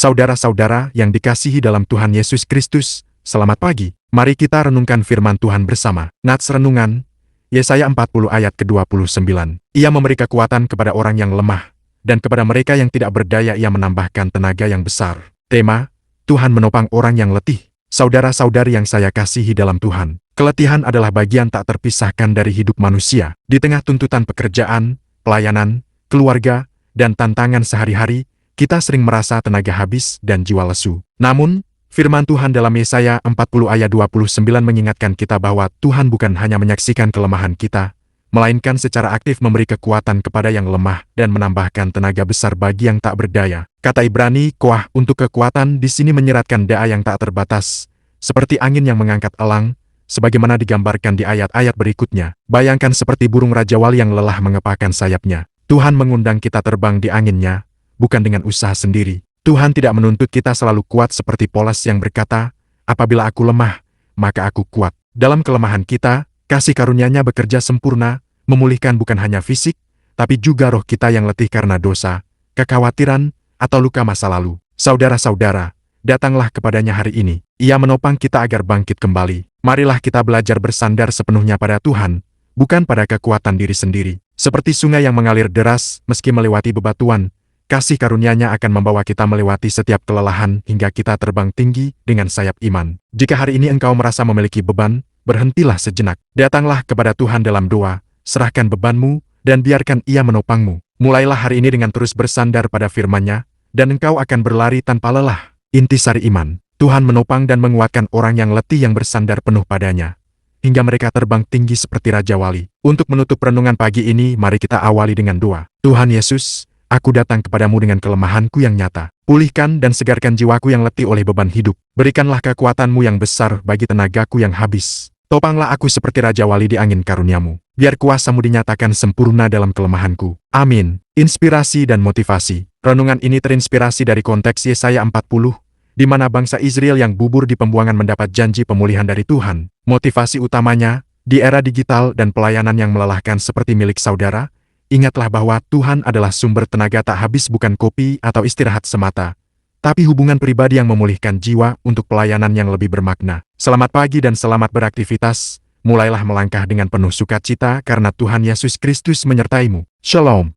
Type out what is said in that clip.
Saudara-saudara yang dikasihi dalam Tuhan Yesus Kristus, selamat pagi. Mari kita renungkan firman Tuhan bersama. Nats renungan, Yesaya 40 ayat ke-29. Ia memberi kekuatan kepada orang yang lemah, dan kepada mereka yang tidak berdaya ia menambahkan tenaga yang besar. Tema, Tuhan menopang orang yang letih. Saudara-saudari yang saya kasihi dalam Tuhan, keletihan adalah bagian tak terpisahkan dari hidup manusia. Di tengah tuntutan pekerjaan, pelayanan, keluarga, dan tantangan sehari-hari, kita sering merasa tenaga habis dan jiwa lesu. Namun, firman Tuhan dalam Yesaya 40 ayat 29 mengingatkan kita bahwa Tuhan bukan hanya menyaksikan kelemahan kita, melainkan secara aktif memberi kekuatan kepada yang lemah dan menambahkan tenaga besar bagi yang tak berdaya. Kata Ibrani, koah untuk kekuatan di sini menyeratkan daya yang tak terbatas, seperti angin yang mengangkat elang, sebagaimana digambarkan di ayat-ayat berikutnya. Bayangkan seperti burung rajawali yang lelah mengepakkan sayapnya. Tuhan mengundang kita terbang di anginnya, bukan dengan usaha sendiri. Tuhan tidak menuntut kita selalu kuat seperti Polas yang berkata, apabila aku lemah, maka aku kuat. Dalam kelemahan kita, kasih karunia-Nya bekerja sempurna, memulihkan bukan hanya fisik, tapi juga roh kita yang letih karena dosa, kekhawatiran, atau luka masa lalu. Saudara-saudara, datanglah kepadanya hari ini. Ia menopang kita agar bangkit kembali. Marilah kita belajar bersandar sepenuhnya pada Tuhan, bukan pada kekuatan diri sendiri. Seperti sungai yang mengalir deras, meski melewati bebatuan, kasih karunia-Nya akan membawa kita melewati setiap kelelahan hingga kita terbang tinggi dengan sayap iman. Jika hari ini engkau merasa memiliki beban, berhentilah sejenak. Datanglah kepada Tuhan dalam doa, serahkan bebanmu, dan biarkan Ia menopangmu. Mulailah hari ini dengan terus bersandar pada firman-Nya, dan engkau akan berlari tanpa lelah. Intisari iman, Tuhan menopang dan menguatkan orang yang letih yang bersandar penuh padanya, hingga mereka terbang tinggi seperti Raja Wali. Untuk menutup renungan pagi ini, mari kita awali dengan doa. Tuhan Yesus, aku datang kepadamu dengan kelemahanku yang nyata. Pulihkan dan segarkan jiwaku yang letih oleh beban hidup. Berikanlah kekuatan-Mu yang besar bagi tenagaku yang habis. Topanglah aku seperti Raja Wali di angin karunia-Mu. Biar kuasa-Mu dinyatakan sempurna dalam kelemahanku. Amin. Inspirasi dan motivasi. Renungan ini terinspirasi dari konteks Yesaya 40, di mana bangsa Israel yang bubur di pembuangan mendapat janji pemulihan dari Tuhan. Motivasi utamanya, di era digital dan pelayanan yang melelahkan seperti milik saudara, ingatlah bahwa Tuhan adalah sumber tenaga tak habis, bukan kopi atau istirahat semata, tapi hubungan pribadi yang memulihkan jiwa untuk pelayanan yang lebih bermakna. Selamat pagi dan selamat beraktivitas. Mulailah melangkah dengan penuh sukacita karena Tuhan Yesus Kristus menyertaimu. Shalom.